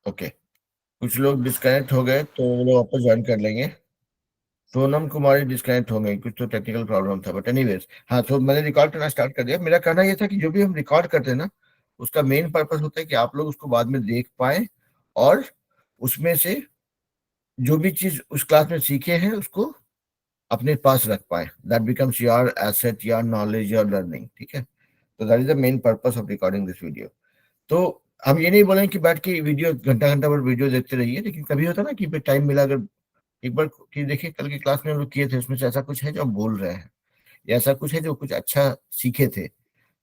Okay, कुछ लोग disconnect हो गए तो वो लोग वापस ज्वाइन कर लेंगे। सोनम कुमारी डिस्कनेक्ट हो गई, कुछ तो टेक्निकल प्रॉब्लम था, बट एनीवेज हाँ, तो मैंने रिकॉर्ड करना स्टार्ट कर दिया। मेरा कहना यह था कि जो भी हम रिकॉर्ड करते हैं ना, उसका मेन पर्पस होता है कि आप लोग उसको बाद में देख पाए और उसमें से जो भी चीज उस क्लास में सीखे हैं उसको अपने पास रख पाए। That becomes your asset, your knowledge, your learning. ठीक है, तो that is the main purpose of recording this video. तो हम ये नहीं बोलेंगे कि बैठ के वीडियो घंटा घंटा भर वीडियो देखते रहिए, लेकिन कभी होता है ना कि टाइम मिला, अगर एक बार कि देखिए कल की क्लास में हम लोग किए थे, उसमें से ऐसा कुछ है जो हम बोल रहे हैं, या ऐसा कुछ है जो कुछ अच्छा सीखे थे,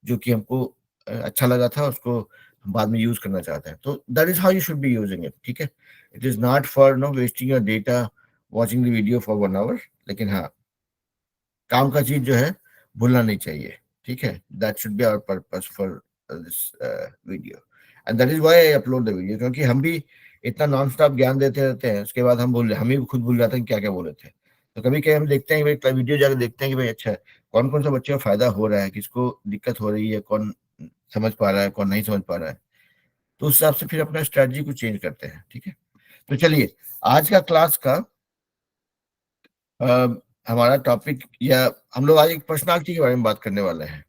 जो कि हमको अच्छा लगा था, उसको हम बाद में यूज करना चाहते हैं, तो that is how you should be using it. ठीक है, it is not for no wasting your data watching the video for 1 hour. लेकिन हाँ, काम का चीज जो है भूलना नहीं चाहिए। ठीक है, that should be our purpose for this video, and that is why I upload the video. क्योंकि हम भी इतना नॉन स्टॉप ज्ञान देते रहते हैं, उसके बाद हम ही खुद भूल जाते हैं क्या क्या बोले थे। तो कभी कभी हम देखते हैं कि भाई वीडियो जाकर देखते हैं कि भाई अच्छा कौन कौन सा बच्चे को फायदा हो रहा है, किसको दिक्कत हो रही है, कौन समझ पा रहा है, कौन नहीं समझ पा रहा है, तो उस हिसाब से फिर अपना स्ट्रेटजी को चेंज करते हैं। ठीक है, तो चलिए आज का क्लास का अ, हमारा टॉपिक, या हम लोग आज एक पर्सनालिटी के बारे में बात करने वाले हैं।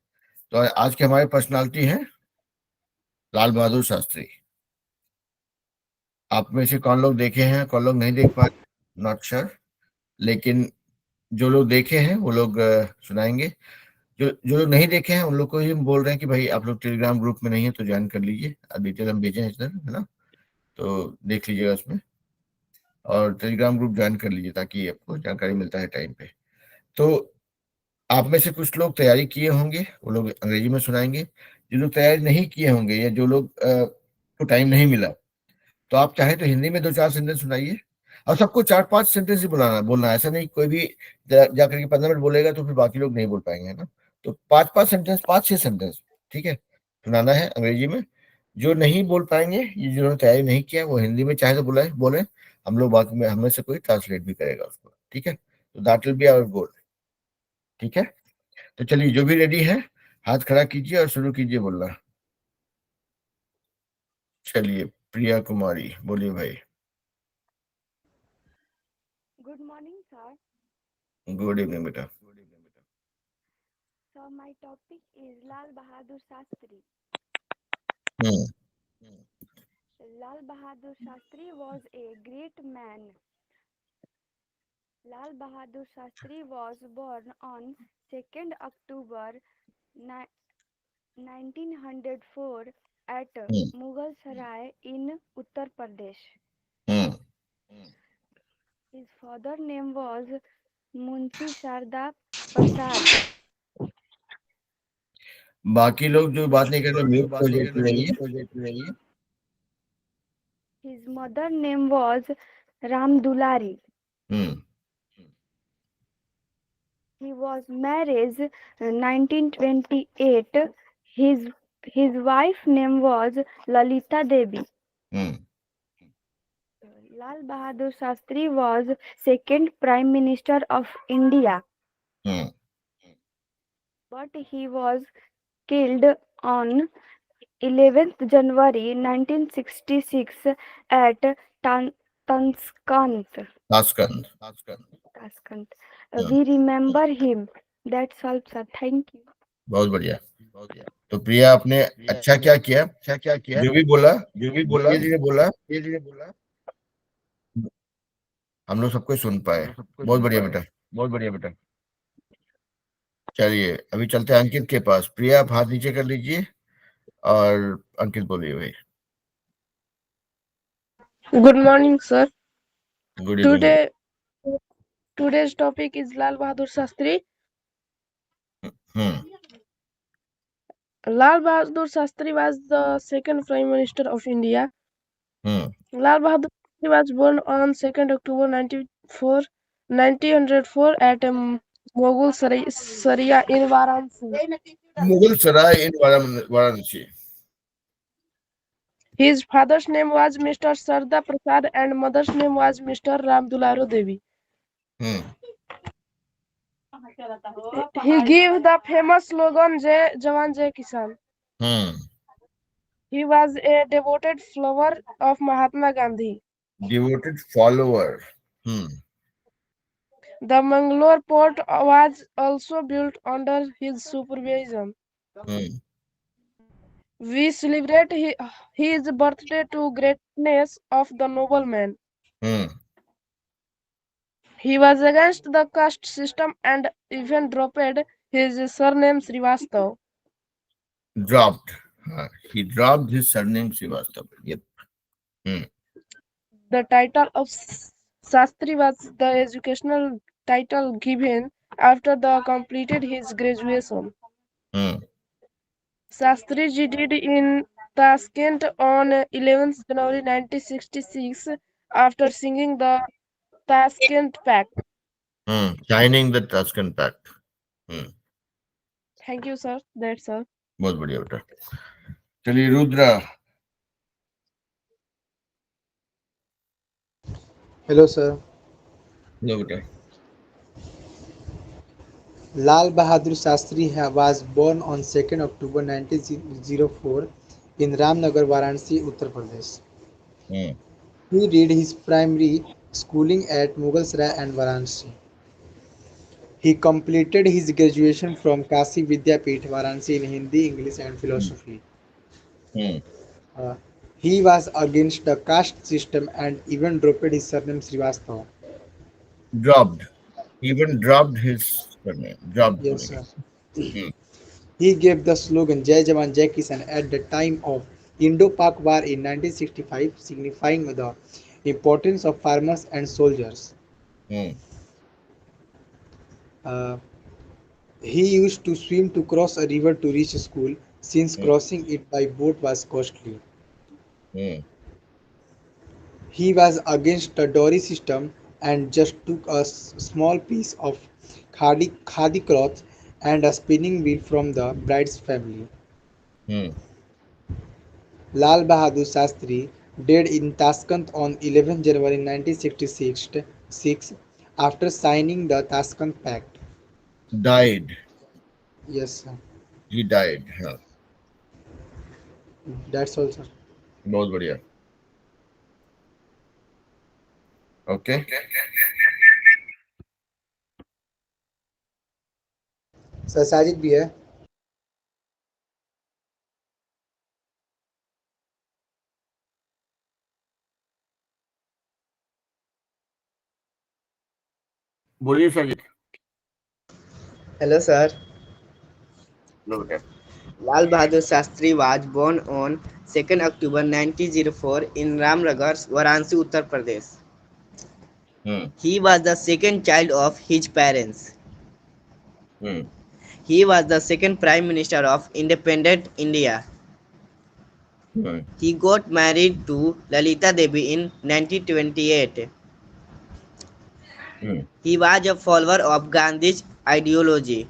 तो आज के हमारे पर्सनालिटी है लाल बहादुर शास्त्री। आप में से कौन लोग देखे हैं, कौन लोग नहीं देख पाए, नॉट श्योर, लेकिन जो लोग देखे हैं वो लोग सुनाएंगे। जो जो लोग नहीं देखे हैं उन लोग को ही हम बोल रहे हैं कि भाई आप लोग टेलीग्राम ग्रुप में नहीं है तो ज्वाइन कर लीजिए, डिटेल हम भेजे हैं इधर, है ना, तो देख लीजिएगा उसमें, और टेलीग्राम ग्रुप ज्वाइन कर लीजिए ताकि आपको जानकारी मिलता है टाइम पे। तो आप में से कुछ लोग तैयारी किए होंगे, वो लोग अंग्रेजी में सुनाएंगे। जो लोग तैयारी नहीं किए होंगे या जो लोग को टाइम नहीं मिला, तो आप चाहे तो हिंदी में 2-4 सेंटेंस सुनाइए, और सबको 4-5 सेंटेंस ही बोलना है। ऐसा नहीं कोई भी जाकर के 15 मिनट बोलेगा तो फिर बाकी लोग नहीं बोल पाएंगे, है ना। तो 5-5 सेंटेंस, 5-6 सेंटेंस, ठीक है, सुनाना है अंग्रेजी में। जो नहीं बोल पाएंगे, ये जिन्होंने तैयारी नहीं किया, वो हिंदी में चाहे तो बुलाए बोले, हम लोग बाकी में हमें से कोई ट्रांसलेट भी करेगा उसको। ठीक है, तो that will be our goal. ठीक है, तो चलिए जो भी रेडी है हाथ खड़ा कीजिए और शुरू कीजिए बोलना। चलिए प्रिया कुमारी बोलिए भाई। Good morning, sir. Good evening बेटा। So my topic is Lal Bahadur Shastri. Hmm. Lal Bahadur Shastri was a great man. Lal Bahadur Shastri was born on 2nd October 1904 at hmm. Mughal Sarai in Uttar Pradesh. Hmm. His father name was Munshi Sharda Prasad. बाकी लोग जो बात नहीं कर रहे mute हो जाते रहिए। His mother name was Ram Dulari. Hmm. He was married 1928. His his wife name was Lalita Devi. Hmm. Lal Bahadur Shastri was second Prime Minister of India, hmm. but he was killed on 11th January 1966 at Tan- Tanskant. Tashkent. Taskant. Hmm. We remember him. That's all, sir. Thank you. बहुत बढ़िया। तो प्रिया आपने अच्छा क्या किया, जो भी बोला धीरे धीरे बोला, हम लोग सबको सुन पाए। बहुत बढ़िया बेटा। चलिए अभी चलते हैं अंकित के पास। प्रिया आप हाथ नीचे कर लीजिए और अंकित बोलिए भाई। Good morning, sir. Good evening. Today's topic is Lal Bahadur Shastri. Hmm. Lal Bahadur Shastri was the second Prime Minister of India. Hmm. Lal Bahadur Shastri was born on 2nd October 1904 at Mughal Saria in Varanasi. Mughal Sarai in Varanasi. His father's name was Mr. Sarda Prasad and mother's name was Mr. Ram Dularo Devi. Hmm. He gave the famous slogan Jai Jawan Jai Kisan. Hmm. He was a devoted follower of Mahatma Gandhi. Devoted follower. Hmm. The Mangalore port was also built under his supervision. Hmm. We celebrate his birthday to greatness of the nobleman. Hmm. He was against the caste system and even dropped his surname Srivastav. Dropped. He dropped his surname Srivastava. Yep. Hmm. The title of Shastri was the educational title given after the completed his graduation. Hmm. Shastri ji did in Tashkent on 11th January 1966 after singing the Tashkent Pact. Hmm. Signing the Tuscan Pact. Hmm. Thank you, sir. That's all. बहुत बढ़िया बेटा. चलिए Rudra. Hello, sir. लो बेटा. Lal Bahadur Shastri was born on 2nd October 1904 in Ramnagar, Varanasi, Uttar Pradesh. Hmm. He did his primary schooling at Mughalsarai and Varanasi. He completed his graduation from Kasi Vidyapeeth, Varanasi in Hindi, English and Hmm. philosophy. Hmm. Uh, he was against the caste system and even dropped his surname Srivastava. Dropped. Even dropped his surname. Dropped Yes, होने sir. का. Hmm. He gave the slogan Jai Jawan Jai Kisan at the time of Indo-Pak War in 1965, signifying the importance of farmers and soldiers. Hmm. Uh, he used to swim to cross a river to reach school, since Hmm. crossing it by boat was costly. Hmm. He was against the dowry system and just took a small piece of khadi cloth and a spinning wheel from the bride's family. Hmm. Lal Bahadur Shastri died in Tashkent on 11 January 1966 after signing the Tashkent Pact. Died. Yes, sir. He died. हाँ. That's all, sir. बहुत बढ़िया. Okay. Sir Sajid भी है. बोलिए Sajid. Hello, sir. लो बेटा. Lal Bahadur Shastri was born on 2nd October 1904 in Ramnagar, Varanasi, Uttar Pradesh. Hmm. He was the second child of his parents. Hmm. He was the second Prime Minister of independent India. Hmm. He got married to Lalita Devi in 1928. Hmm. He was a follower of Gandhi's ideology.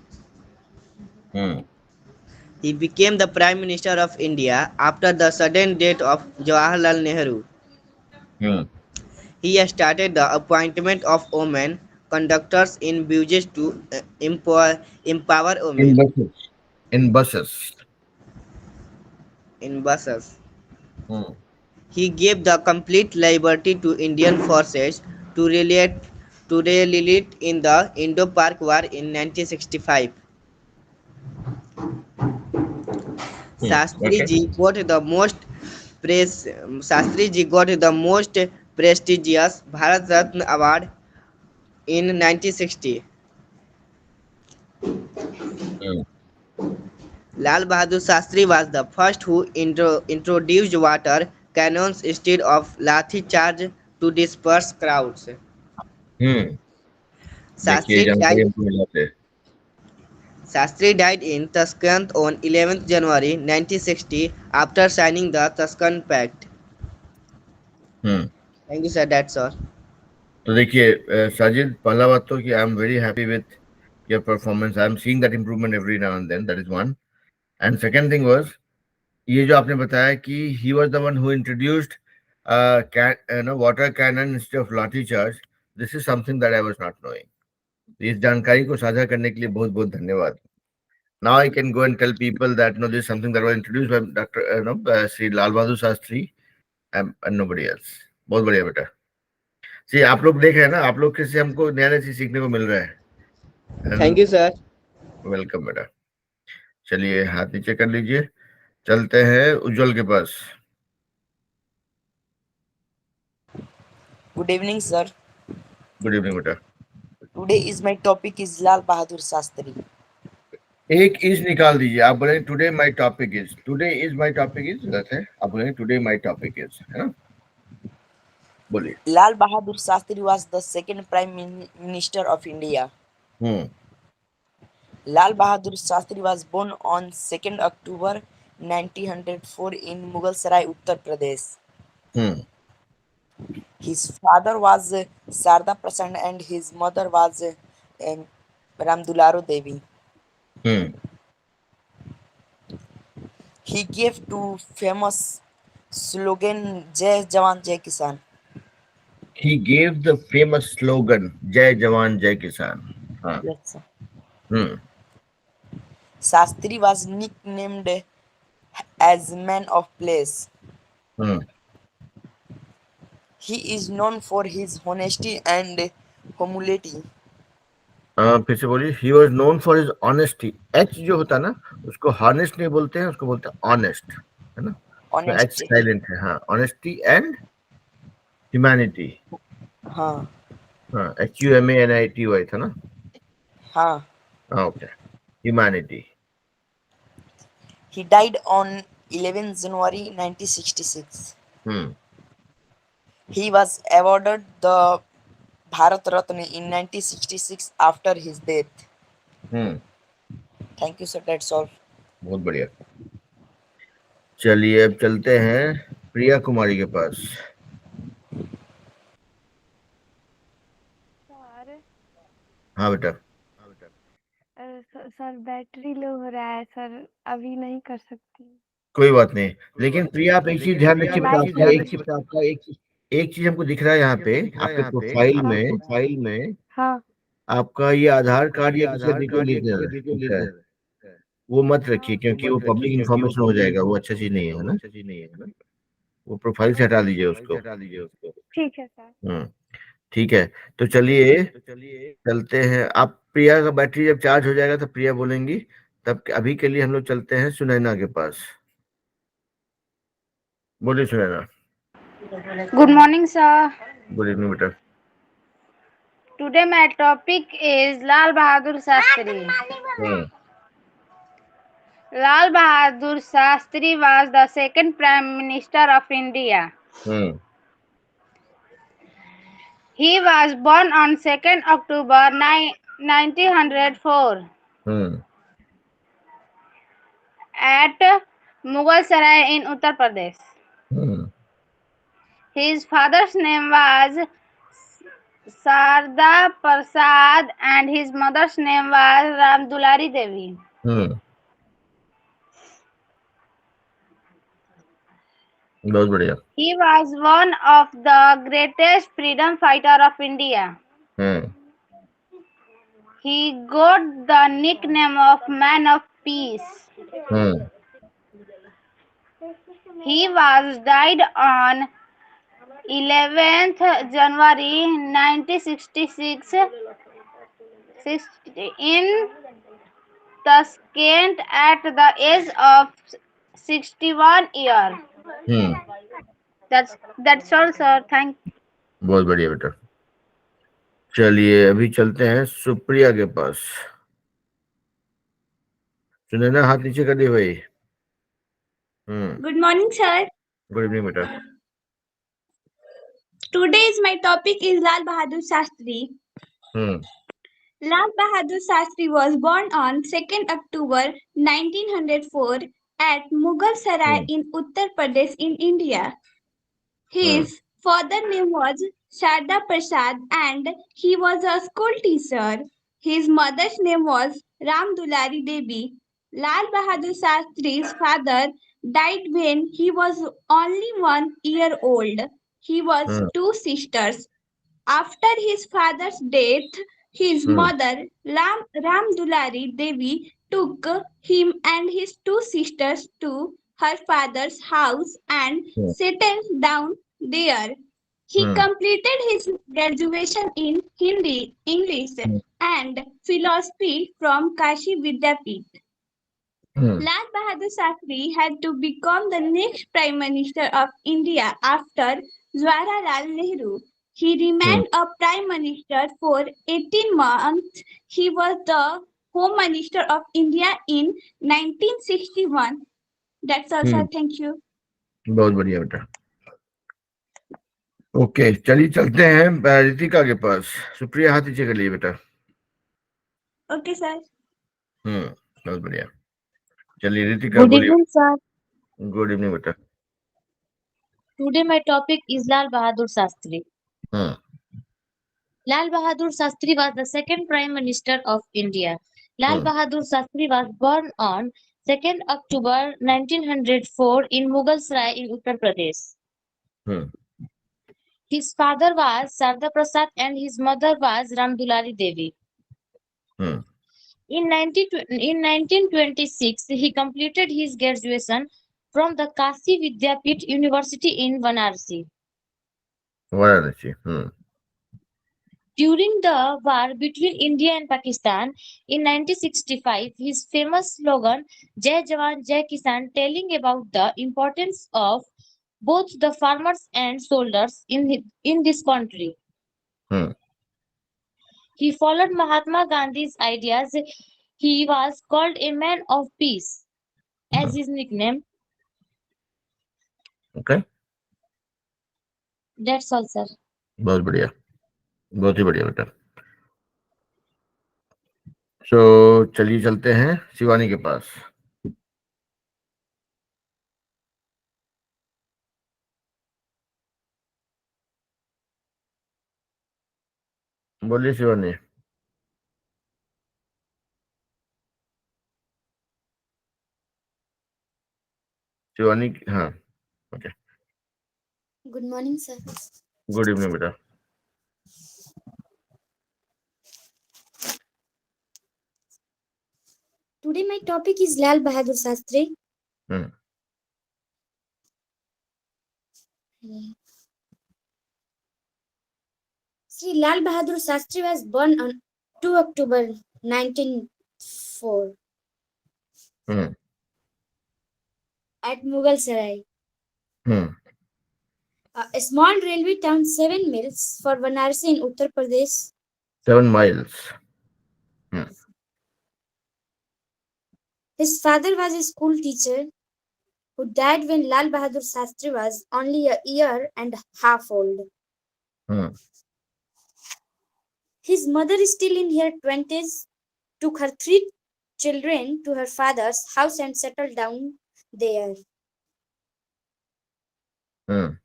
Hmm. He became the Prime Minister of India after the sudden death of Jawaharlal Nehru. Hmm. He started the appointment of women conductors in buses to empower In women buses. In buses. in buses. Hmm. He gave the complete liberty to Indian forces to relate in the Indo-Pak War in 1965. Hmm. Shastri Okay. ji got the most Shastri ji got the most prestigious Bharat Ratna Award in 1960. Hmm. Lal Bahadur Shastri was the first who introduced water cannons instead of lathi charge to disperse crowds. Hmm. देखिए Shastri जानकारी died, हमको मिला थे. Shastri died in Tashkent on 11th January 1960 after signing the Tashkent Pact. Hmm. Thank you, sir. That's all. तो देखिए साजिद, पहला बात तो कि I am very happy with your performance. I am seeing that improvement every now and then. That is one. And second thing was, ये जो आपने बताया कि he was the one who introduced water cannon instead of lathi charge. This is something that I was not knowing. इस जानकारी को साझा करने के लिए बहुत बहुत धन्यवाद. Now I can go and tell people that no, this is something that was introduced by Dr. Sri Lal Bahadur Shastri and nobody else. बहुत बढ़िया बेटा. See, आप लोग देख रहे हैं ना, आप लोग से हमको नया नया चीज सीखने को मिल रहा है. Thank you, sir. वेलकम बेटा. चलिए हाथ नीचे कर लीजिए. चलते हैं उज्जवल के पास. Good evening, sir. Good evening बेटा. Today is my topic is Lal Bahadur Shastri. एक इज निकाल दीजिए. आप बोलेंगे today my topic is. Today is my topic is गलत है. आप बोलेंगे टुडे माय टॉपिक इज, है ना. बोलिए. Lal Bahadur Shastri was the second Prime Minister of India. Lal Bahadur Shastri was born on 2nd October 1904 in Mughalsarai, Uttar Pradesh. His father was Sarda Prasad and his mother was Ramdularo Devi. He gave two famous slogan Jai Jawan Jai Kisan. He gave the famous slogan Jai Jawan Jai Kisan. Yes, sir. Hmm. Shastri was nicknamed as Man of Place. He is known for his honesty and humility. फिर से बोलिए. He was known for his honesty. H जो होता है ना, उसको honest नहीं बोलते हैं, उसको बोलते हैं honest, है ना. H Honesty. silent है. हाँ, honesty and humanity. हाँ. HUMANITY था ना. हाँ. Okay. Humanity. He died on 11 January 1966. He was awarded the Bharat Ratna in 1966 after his death. Thank you, sir. That's all. बहुत बढ़िया. चलिए अब चलते हैं प्रिया कुमारी के पास. सर हाँ बेटा. सर बैटरी लो हो रहा है सर, अभी नहीं कर सकती. कोई बात नहीं. लेकिन प्रिया आप एक चीज ध्यान रखिए बेटा. आपका एक चीज हमको दिख रहा है यहाँ पे आपके प्रोफाइल में. हाँ. आपका ये आधार कार्ड या किसी डिटेल लिख रहा है. वो मत रखिए क्योंकि वो पब्लिक इन्फॉर्मेशन हो जाएगा. वो अच्छा चीज नहीं है ना. वो प्रोफाइल से हटा दीजिए उसको. ठीक है सर. ठीक है. तो चलिए चलते हैं. आप प्रिया का बैटरी जब चार्ज हो जाएगा तो प्रिया बोलेंगी. तब अभी के लिए हम लोग चलते हैं सुनैना के पास. बोलिए Sunaina. Good morning, sir. Good evening बेटा. Today my topic is Lal Bahadur Shastri. Lal Bahadur Shastri was the second Prime Minister of India. He was born on 2nd October 1904 at Mughalsarai in Uttar Pradesh. His father's name was Sarda Prasad and his mother's name was Ramdulari Devi. बहुत बढ़िया. He was one of the greatest freedom fighter of India. He got the nickname of Man of Peace. He was died on 11th January 1966 in Tashkent at the age of 61 years. That's all, sir. Thank you. बहुत बढ़िया बेटा. चलिए अभी चलते हैं सुप्रिया के पास. सुनैना हाथ नीचे कर दिए भाई. Good morning, sir. Good evening बेटा. Today's my topic is Lal Bahadur Shastri. Lal Bahadur Shastri was born on 2nd October 1904 at Mughal Sarai in Uttar Pradesh in India. His father name was Sharda Prasad and he was a school teacher. His mother's name was Ramdulari Devi. Lal Bahadur Shastri's father died when he was only 1 year old. He was two sisters. After his father's death, his mother Ramdulari Devi took him and his two sisters to her father's house and settled down there. He completed his graduation in Hindi, English, and philosophy from Kashi Vidyapith. Lal Bahadur Shastri had to become the next Prime Minister of India after Jawaharlal Nehru. He remained a Prime Minister for 18 months. He was the Home Minister of India in 1961. That's all, sir. Thank you. बहुत बढ़िया बेटा। Okay, चलिए चलते हैं रितिका के पास। सुप्रिया हाथ नीचे कर लिए बेटा। Okay, sir. बहुत बढ़िया। चलिए रितिका Good बोलिए। evening, sir. गुड इवनिंग बेटा। Today my topic is Lal Bahadur Shastri. Hmm Lal Bahadur Shastri was the second Prime Minister of India. Lal Bahadur Shastri was born on 2nd October 1904 in Mughal Sarai in Uttar Pradesh. Hmm His father was Sarda Prasad and his mother was Ramdulari Devi. Hmm In 1926, he completed his graduation from the Kashi Vidyapith University in Varanasi. Varanasi. During the war between India and Pakistan in 1965, his famous slogan Jai Jawan Jai Kisan, telling about the importance of both the farmers and soldiers in this country. Hmm He followed Mahatma Gandhi's ideas. He was called a man of peace as his nickname. Okay, That's all, sir. बहुत बढ़िया, बहुत ही बढ़िया बेटा। सो चलिए चलते हैं शिवानी के पास। बोलिए शिवानी। शिवानी, हाँ, okay. Good morning, sir. Good evening बेटा। Today my topic is Lal Bahadur Shastri. Hmm Sri Lal Bahadur Shastri was born on 2 October 1904 hmm at Mughal Sarai, hmm a small railway town 7 miles for Varanasi in Uttar Pradesh. 7 miles। His father was a school teacher who died when Lal Bahadur Shastri was only a year and a half old. Hmm His mother, still in her 20s, took her 3 children to her father's house and settled down there. Hmm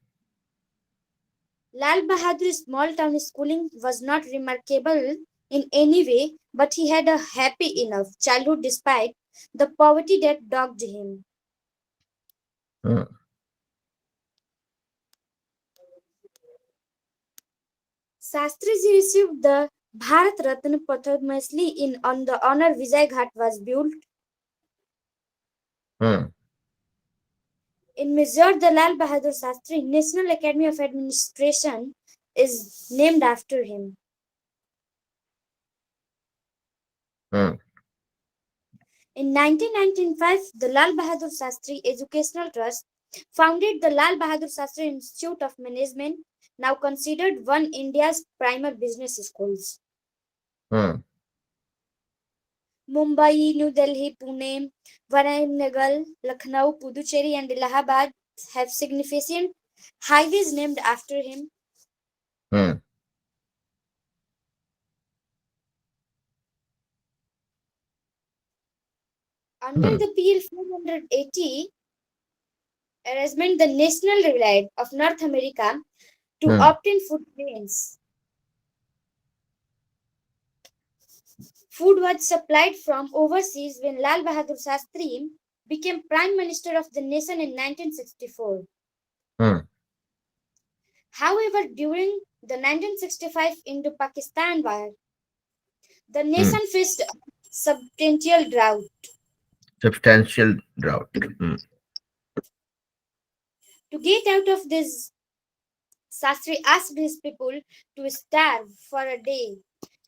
Lal Bahadur's small town schooling was not remarkable in any way, but he had a happy enough childhood despite the poverty that dogged him. Hmm Shastriji received the Bharat Ratna posthumously on the honor Vijay Ghat was built. Hmm In Mysore, the Lal Bahadur Shastri National Academy of Administration is named after him. Hmm In 1995, the Lal Bahadur Shastri Educational Trust founded the Lal Bahadur Shastri Institute of Management, now considered one India's premier business schools. Hmm Mumbai, New Delhi, Pune, Varanasi, Lucknow, Puducherry, and Allahabad have significant highways named after him. Hmm Under the PL 480 arrangement, the National relied of North America to obtain food grains. Food was supplied from overseas when Lal Bahadur Shastri became Prime Minister of the nation in 1964. Hmm However, during the 1965 Indo-Pakistan War, the nation faced substantial drought. Substantial drought. To get out of this, Sastri asked his people to starve for a day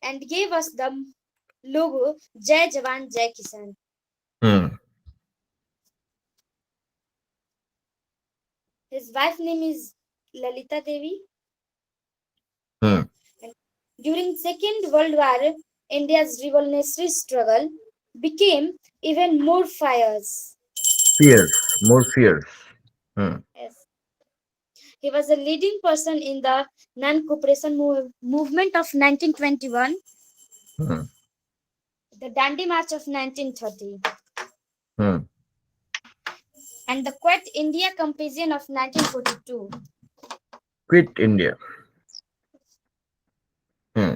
and gave us the logo Jai Jawan Jai Kisan. Hmm. His wife name is Lalita Devi. Hmm. During Second World War, India's revolutionary struggle became even more fierce. Fierce. More fierce. Hmm. Yes. He was a leading person in the non-cooperation movement of 1921, Hmm. the Dandi March of 1930, Hmm. and the Quit India Campaign of 1942. Quit India. Hmm.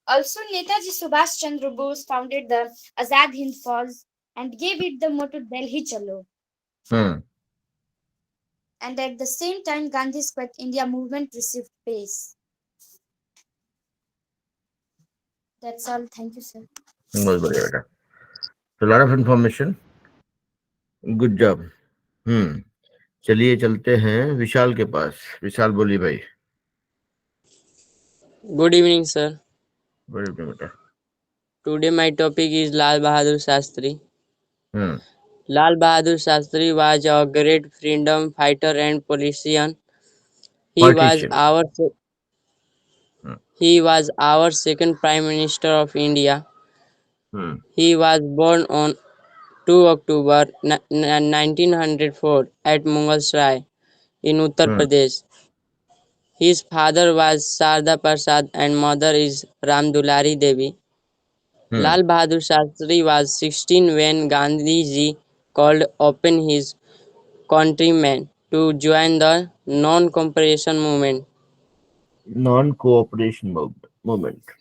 Also, Netaji Subhash Chandra Bose founded the Azad Hind Fauj and gave it the motto Delhi Chalo. Hmm. And at the same time, Gandhi's Quit India movement received pace. That's all. Thank you, sir. बहुत बढ़िया बेटा. So lot of information. Good job. चलिए चलते हैं विशाल के पास. विशाल बोलिए भाई. Good evening, sir. Good evening बेटा. Today my topic is Lal Bahadur Shastri. Hmm. Lal Bahadur Shastri was a great freedom fighter and politician. He was Partition. our Hmm. he was our second Prime Minister of India. Hmm. He was born on 2 October 1904 at Mughal Sarai in Uttar Hmm. Pradesh. His father was Sarda Prasad and mother is Ram Dulari Devi. Hmm. Lal Bahadur Shastri was 16 when Gandhiji called upon his countrymen to join the non-cooperation movement. Non-cooperation movement.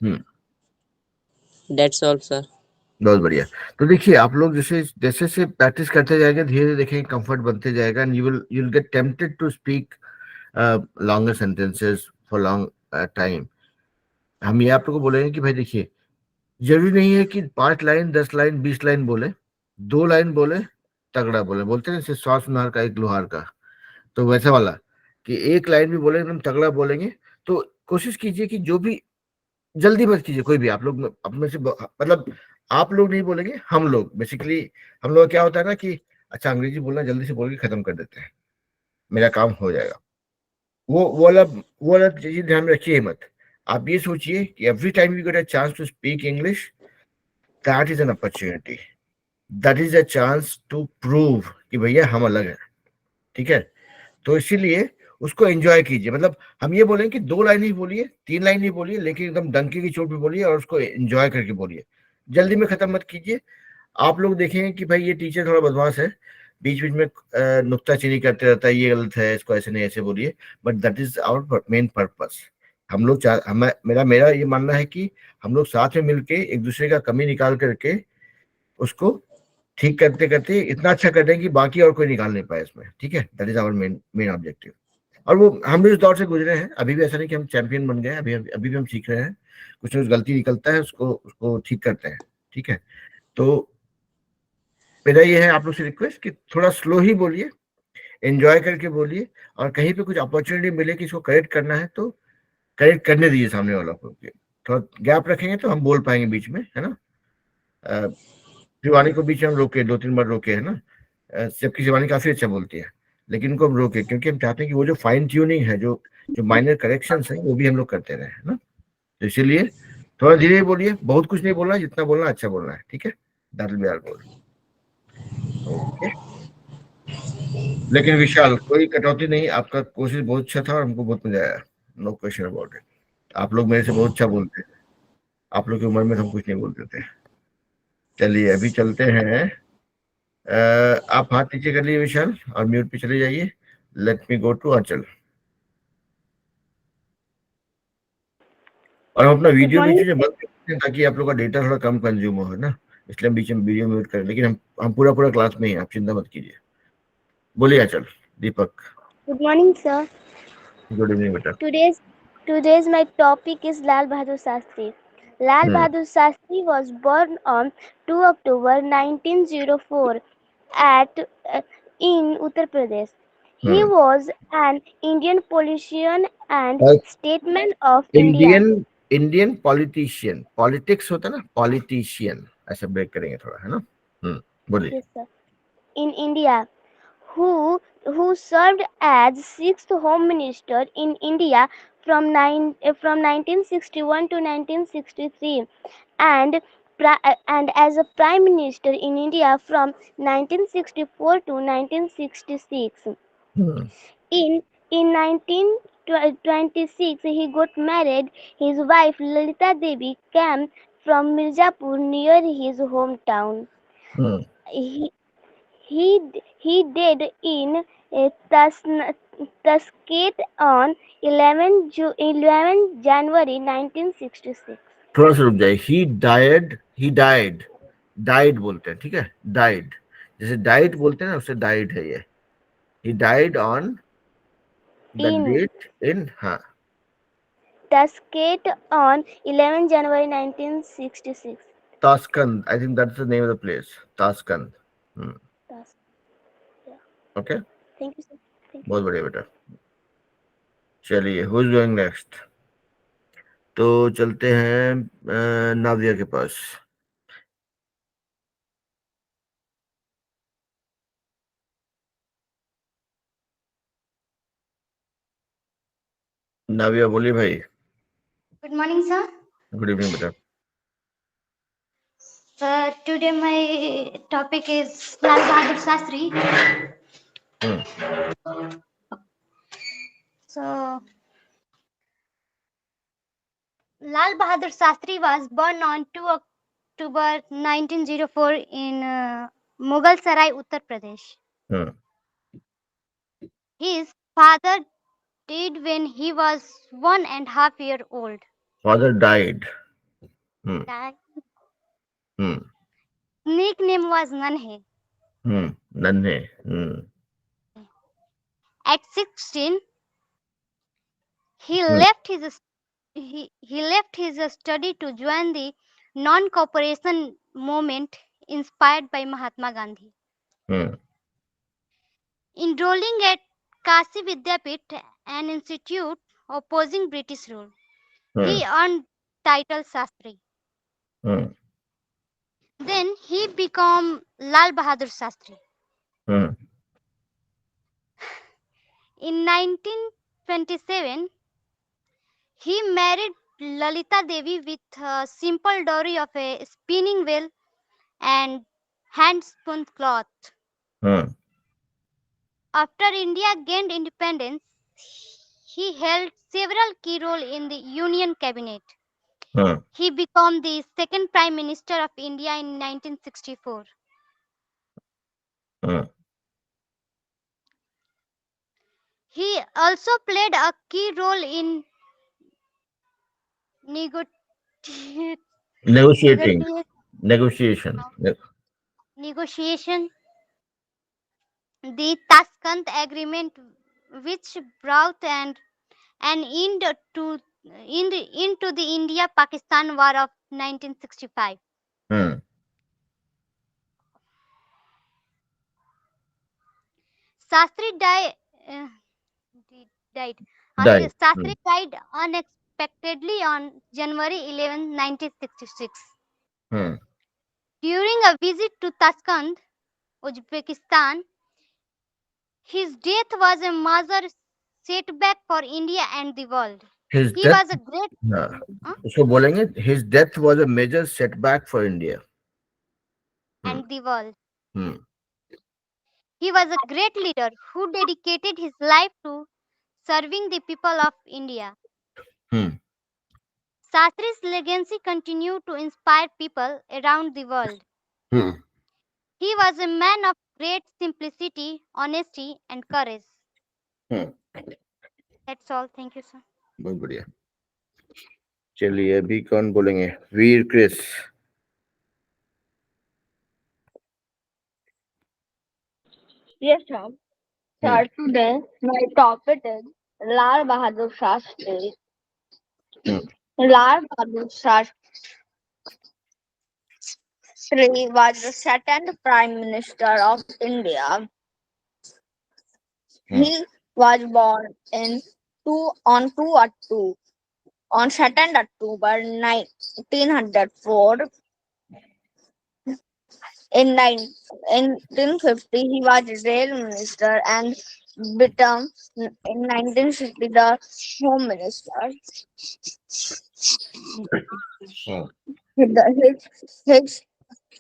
That's all, sir. बहुत बढ़िया. तो देखिए आप लोग जैसे जैसे से practice करते जाएंगे धीरे धीरे देखेंगे कंफर्ट बनते जाएगा and you will get tempted to speak longer sentences for long time. हम ये आप लोग को बोलेंगे कि भाई देखिए जरूरी नहीं है कि 5 लाइन 10 लाइन 20 लाइन बोले. 2 लाइन बोले तगड़ा बोले. बोलते हैं जैसे 100 सुनार का एक लोहार का. तो वैसा वाला कि 1 लाइन भी बोलेंगे एकदम तगड़ा बोलेंगे. तो कोशिश कीजिए कि जो भी जल्दी मत कीजिए. कोई भी आप लोग अपने से मतलब आप लोग नहीं बोलेंगे हम लोग बेसिकली. हम लोग क्या होता है ना कि अच्छा अंग्रेजी बोलना जल्दी से बोल के खत्म कर देते हैं. मेरा काम हो जाएगा. वो वाला चीज ध्यान में रखिए मत. आप ये सोचिए कि every time you get a chance to speak English that is an opportunity. That is a chance to prove कि भैया हम अलग हैं. ठीक है. तो इसीलिए उसको एंजॉय कीजिए. मतलब हम ये बोलें कि 2 लाइन ही बोलिए 3 लाइन ही बोलिए लेकिन एकदम डंके की चोट पे बोलिए और उसको एंजॉय करके बोलिए. जल्दी में खत्म मत कीजिए. आप लोग देखेंगे कि भाई ये टीचर थोड़ा बदमाश है. बीच बीच में नुक्ताचीनी करते रहता है. ये गलत है इसको ऐसे नहीं ऐसे बोलिए. But that is our main purpose. हम लोग मेरा मेरा ये मानना है कि हम लोग साथ में मिलके एक दूसरे का कमी निकाल करके उसको ठीक करते करते इतना अच्छा कर दें कि बाकी और कोई निकाल नहीं पाए इसमें. ठीक है. That is our main main objective. और वो हम भी उस दौर से गुजरे हैं. अभी भी ऐसा नहीं कि हम चैंपियन बन गए. अभी अभी भी हम सीख रहे हैं. कुछ ना कुछ गलती निकलता है उसको उसको ठीक करते हैं. ठीक है. तो मेरा ये है आप लोग से रिक्वेस्ट कि थोड़ा स्लो ही बोलिए. एंजॉय करके बोलिए. और कहीं पे कुछ अपॉर्चुनिटी मिले कि इसको करेक्ट करना है तो करेक्ट करने दीजिए सामने वाला को. थोड़ा गैप रखेंगे तो हम बोल पाएंगे बीच में. है ना. शिवानी को बीच में हम रोके 2-3 बार रोके. है ना. जबकि शिवानी काफी अच्छा बोलती है लेकिन उनको हम रोके क्योंकि हम चाहते हैं कि वो जो फाइन ट्यूनिंग है जो जो माइनर करेक्शंस है वो भी हम लोग करते रहे. है ना. तो इसीलिए थोड़ा धीरे बोलिए. बहुत कुछ नहीं बोलना है. जितना बोलना है अच्छा बोलना है. ठीक है. That will be our goal. Okay. लेकिन विशाल कोई कटौती नहीं. आपका कोशिश बहुत अच्छा था और हमको बहुत मजा आया. No question about it. आप लोग मेरे से बहुत अच्छा बोलते हैं. आप लोग की उम्र में तो हम कुछ नहीं बोलते थे. चलिए अभी चलते हैं. आप हाथ नीचे कर लिए विशाल और म्यूट पे चले जाइए. लेट मी गो टू अंचल. और हम अपना वीडियो बीच में बंद करते हैं ताकि आप लोग का डेटा थोड़ा कम कंज्यूम हो. है ना. इसलिए हम बीच में वीडियो म्यूट करें. लेकिन हम पूरा पूरा क्लास में ही हैं. आप चिंता मत कीजिए. बोलिए अंचल. दीपक. Good morning, sir. Good evening बेटा. Today's my topic is Lal Bahadur Shastri. Lal Hmm. Bahadur Shastri was born on 2 October 1904 at in Uttar Pradesh. He Hmm. was an Indian politician and और statesman of India. Indian Indian politician, politics होता है ना, politician, ऐसे break करेंगे थोड़ा, है ना। बोलिए। Yes, sir. In India, who served as sixth Home Minister in India from 1961 to 1963 and and as a Prime Minister in India from 1964 to 1966. Hmm. In in 1926 he got married. His wife Lalita Devi came from Mirzapur near his hometown. Hmm. He he died in Tasket on 11 January 1966. थोड़ा सा रुक जाए। He died, died बोलते हैं, ठीक है, died, जैसे diet बोलते हैं ना, उससे डाइड है ये। He died on the In date in, हाँ, Tasket on 11 January 1966. Tashkent, I think that's the name of the place, Tashkent. Tas- yeah. Okay, Thank you, sir. Thank you. बहुत बढ़िया बेटा। चलिए, हु इज गोइंग नेक्स्ट? तो चलते हैं नाविया के पास। नाविया बोलिए भाई। Good morning, sir. Good evening बेटा। Sir, today my topic is Lal Bahadur Shastri. Hmm. So, Lal Bahadur Shastri was born on 2 October 1904 in Mughal Sarai, Uttar Pradesh. Hmm. His father died when he was 1.5 years old. Father died. Hmm. His hmm. nickname was Nanhe. नन्हे। हम्म। At 16, he hmm. left his study to join the non-cooperation movement inspired by Mahatma Gandhi. Hmm. Enrolling at Kashi Vidyapit, an institute opposing British rule, hmm. he earned title Shastri. Hmm. Then he became Lal Bahadur Shastri. Hmm. In 1927, he married Lalita Devi with a simple dowry of a spinning wheel and hand-spun cloth. Hmm. After India gained independence, he held several key roles in the Union cabinet. Hmm. He became the second Prime Minister of India in 1964. Hmm. He also played a key role in negotiate, negotiating, negotiate, negotiation. negotiation the Tashkent Agreement, which brought an end to into the India-Pakistan War of 1965. Hmm. Shastri uh, died. Died. Shastri died unexpectedly on January 11, 1966. Hmm. During a visit to Tashkent, Uzbekistan, his death was a major setback for India and the world. His He death, was a great हाँ, uh, उसको बोलेंगे his death was a major setback for India. Hmm. and the world. Hmm. He was a great leader who dedicated his life to serving the people of India. Hmm. Shastri's legacy continued to inspire people around the world. Hmm. He was a man of great simplicity, honesty, and courage. Hmm. That's all. Thank you, sir. बहुत बढ़िया। चलिए, अभी कौन बोलेंगे? Veer Kris. Yes, sir. Hmm. Sir, today my topic is Lal Bahadur Shastri. Hmm. Lal Bahadur Shastri Shastri was the second Prime Minister of India. Hmm. He was born in two on 2 October on 2nd October 1904. In 1950, he was rail minister and became in 1960 the home minister. Hmm. His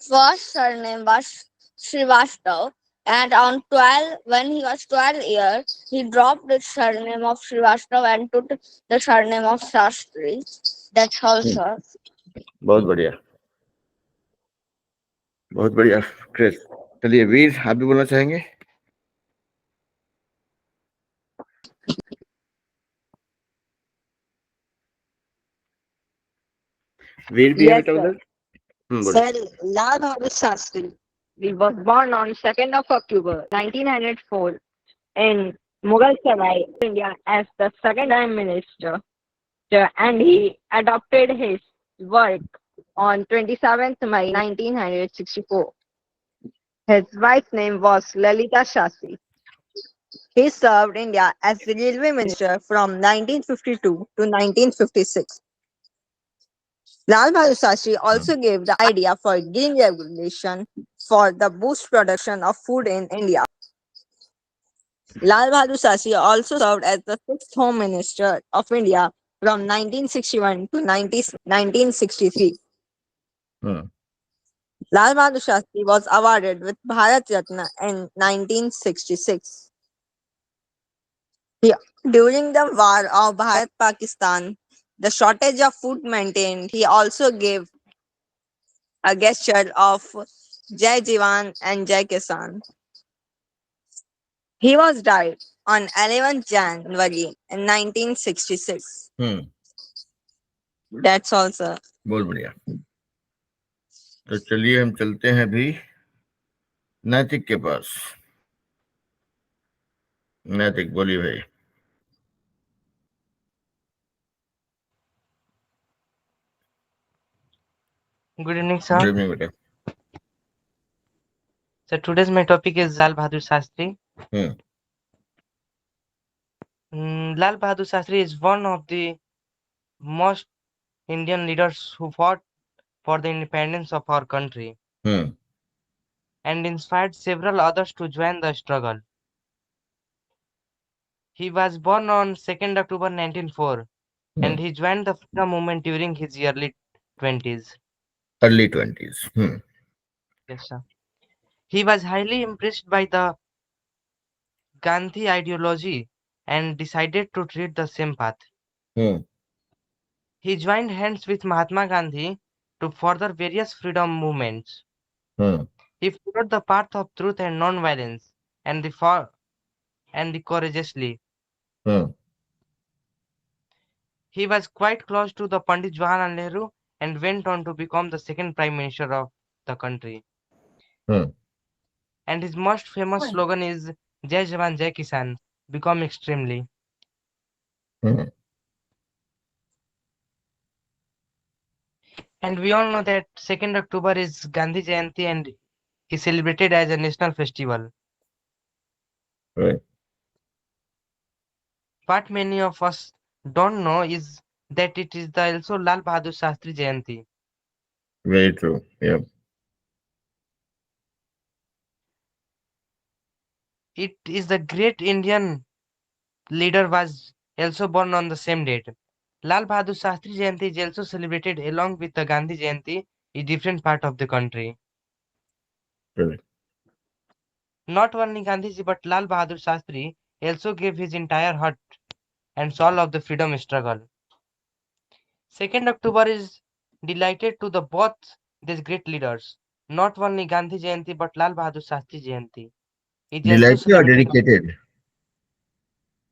first surname was Srivastav, and when he was 12 years, he dropped the surname of Srivastav and took the surname of Shastri. That's all, Hmm. sir. बहुत बढ़िया, बहुत बढ़िया Chris. चलिए वीर, आप भी बोलना चाहेंगे? वीर भी है Yes, बेटा sir. उधर? बोलिए। Sir, Lal Bahadur Shastri. He was born on 2nd of October 1904 in Mughal Sarai, India, as the second Prime Minister, and he adopted his work on 27th May 1964. His wife's name was Lalita Shastri. He served India as the Railway Minister from 1952 to 1956. Lal Bahadur Shastri also gave the idea for green regulation for the boost production of food in India. Lal Bahadur Shastri also served as the sixth Home Minister of India from 1961 to 1963. Hmm. Lal Bahadur Shastri was awarded with Bharat Ratna in 1966. He, during the war of Bharat-Pakistan, the shortage of food maintained, he also gave a gesture of Jai Jawan and Jai Kisan. He was died on 11th January in 1966. Hmm. That's all, sir. बहुत बढ़िया। तो चलिए हम चलते हैं अभी नैतिक के पास। नैतिक, बोलिए भाई। Good evening, good sir. Evening बेटा। So today's my topic is Lal Bahadur Shastri. Hmm. Lal Bahadur Shastri is one of the most Indian leaders who fought for the independence of our country Hmm. and inspired several others to join the struggle. He was born on 2nd October 1904 Hmm. and he joined the freedom movement during his early 20s. Early 20s. Hmm. Yes, sir. He was highly impressed by the Gandhi ideology and decided to tread the same path. Hmm. He joined hands with Mahatma Gandhi to further various freedom movements. Hmm. He followed the path of truth and non-violence and the courageously. Hmm. He was quite close to the Pandit Jawaharlal Nehru and went on to become the second prime minister of the country. Hmm. And his most famous slogan is Jai Jawan Jai Kisan, become extremely. Hmm. And we all know that 2nd October is Gandhi Jayanti and is celebrated as a national festival. Right. What many of us don't know is that it is the also Lal Bahadur Shastri Jayanti. Very true. Yeah. It is the great Indian leader was also born on the same date. Lal Bahadur Shastri Jayanti is also celebrated along with the Gandhi Jayanti in different part of the country. Correct. Not only Gandhiji but Lal Bahadur Shastri also gave his entire heart and soul of the freedom struggle. 2nd October is delighted to the both these great leaders. Not only Gandhi Jayanti but Lal Bahadur Shastri Jayanti. It is also Delighted or celebrated dedicated?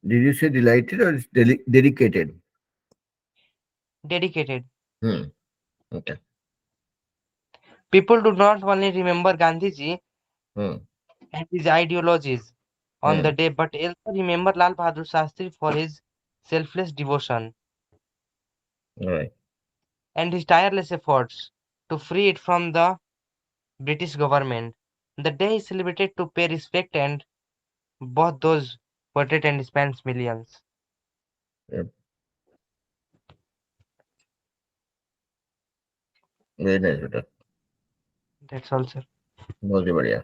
Did you say delighted or is dedicated? dedicated. Hmm. Okay. People do not only remember Gandhiji Hmm. and his ideologies on Hmm. the day, but also remember Lal Bahadur Shastri for his selfless devotion All right. and his tireless efforts to free it from the British government. The day is celebrated to pay respect and both those portrait and spans millions. Yep. Very nice बेटा. That's all, sir. बहुत ही बढ़िया.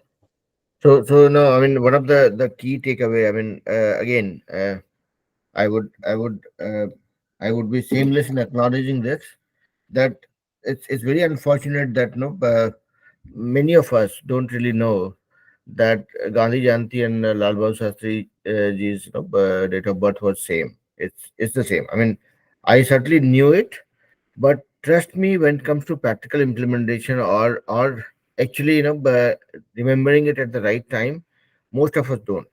So no, I mean one of the key takeaway. I mean again, I would I would I would be shameless in acknowledging this, that it's very unfortunate that no many of us don't really know that Gandhi Jayanti and Lal Bahadur Shastri ji's date of birth was same. It's the same. I mean, I certainly knew it, but trust me, when it comes to practical implementation or actually remembering it at the right time, most of us don't.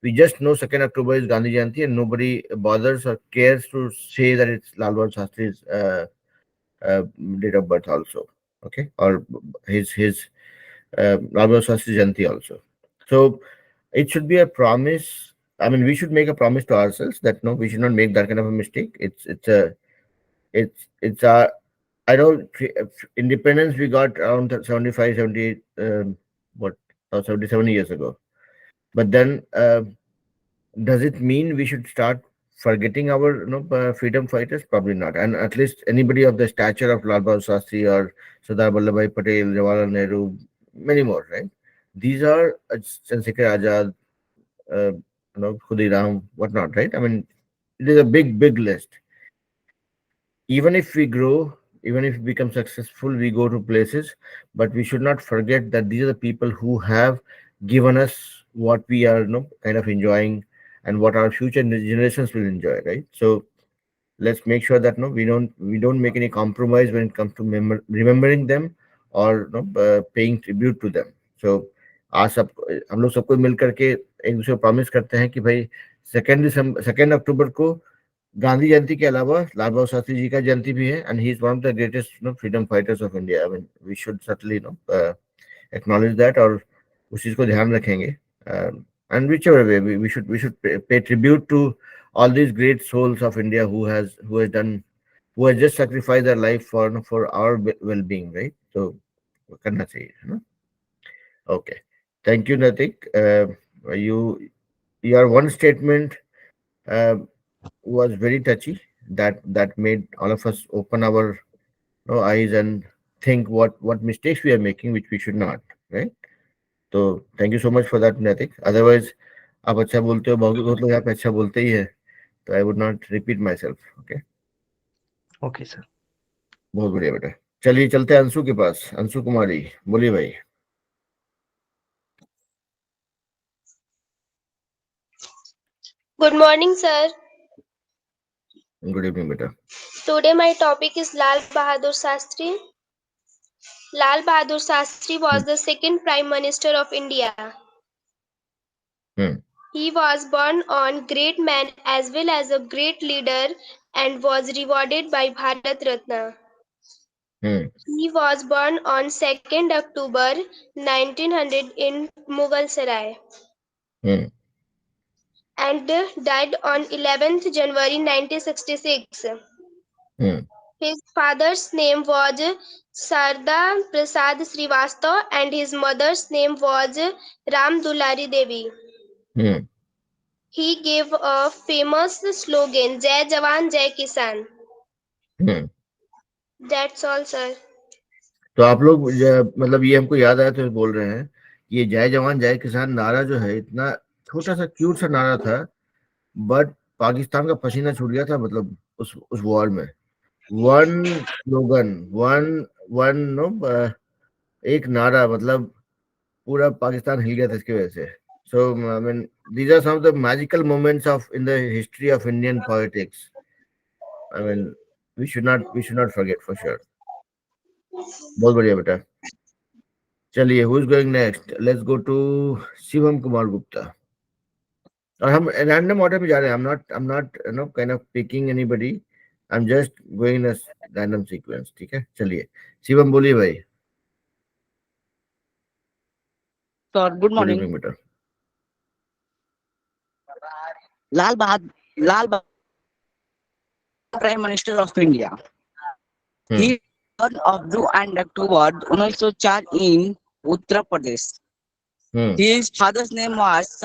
We just know 2nd October is Gandhi Jayanti, and nobody bothers or cares to say that it's Lal Bahadur Shastri's uh, date of birth also. Okay, or his Lal Bahadur Shastri Jayanti also. So it should be a promise. I mean, we should make a promise to ourselves that no, we should not make that kind of a mistake. It's a I know independence we got around 75, 78, what 77 years ago. But then, does it mean we should start forgetting our freedom fighters? Probably not. And at least anybody of the stature of Lal Bahadur Shastri or Sardar Vallabhbhai Patel, Jawaharlal Nehru, many more, right? These are Chandrasekhar Azad, Khudiram, whatnot, right? I mean, it is a big list. Even if we grow, even if we become successful, we go to places, but we should not forget that these are the people who have given us what we are kind of enjoying, and what our future generations will enjoy, right? So let's make sure that no we don't make any compromise when it comes to remembering them, or paying tribute to them. So आज सब हम लोग सबको मिल करके एक दूसरे को promise करते हैं कि भाई 2 अक्टूबर को गांधी जयंती के अलावा लाल बहादुर शास्त्री जी का जयंती भी है, and he is one of the greatest freedom fighters of India. I mean we should certainly acknowledge that, और उस चीज को ध्यान रखेंगे. And whichever way we should pay tribute to all these great souls of India who has just sacrificed their life for our well-being, right? So करना चाहिए, है ना? Okay, thank you, Natik. Your one statement uh, was very touchy. That made all of us open our eyes and think what mistakes we are making, which we should not, right? तो thank you so much for that नैतिक. Otherwise आप अच्छा बोलते हो, बहुत लोग यहाँ पे अच्छा बोलते ही है, तो I would not repeat my self. Okay, Okay, sir. बहुत बढ़िया बेटा. चलिए चलते हैं अंशु के पास. अंशु कुमारी, बोलिए भाई. Good morning, sir. Good evening बेटा. Today my topic is Lal Bahadur Shastri. Lal Bahadur Shastri was the second Prime Minister of India. He was born on great man as well as a great leader and was rewarded by Bharat Ratna. He was born on 2nd October 1900 in Mughal Sarai and died on 11th January 1966. His father's name was Sarda Prasad Srivastava and his mother's name was Ram Dulari Devi. He gave a famous slogan, Jai Jawan, Jai Kisan. That's all, sir. तो आप लोग मतलब ये हमको याद आया तो बोल रहे हैं कि ये जय जवान जय किसान नारा जो है, इतना छोटा सा क्यूट सा नारा था, बट पाकिस्तान का पसीना छूट गया था, मतलब उस वॉर में. One slogan, one one no एक नारा, मतलब पूरा पाकिस्तान हिल गया था इसकी वजह से. So I mean, these are some of the magical moments in the history of Indian politics. I mean, we should not forget for sure. बहुत बढ़िया बेटा. चलिए, who is going next? Let's go to Shivam Kumar Gupta. और हम random order में जा रहे हैं. I'm not kind of picking anybody. I'm just going in a random sequence. ठीक है, चलिए शिवम बोलिए भाई. Sir, good good morning. Evening बेटा. Lal Bahadur, Prime Minister of India. He was born of 2 and October 1904 in Uttar Pradesh. Hmm. His father's name was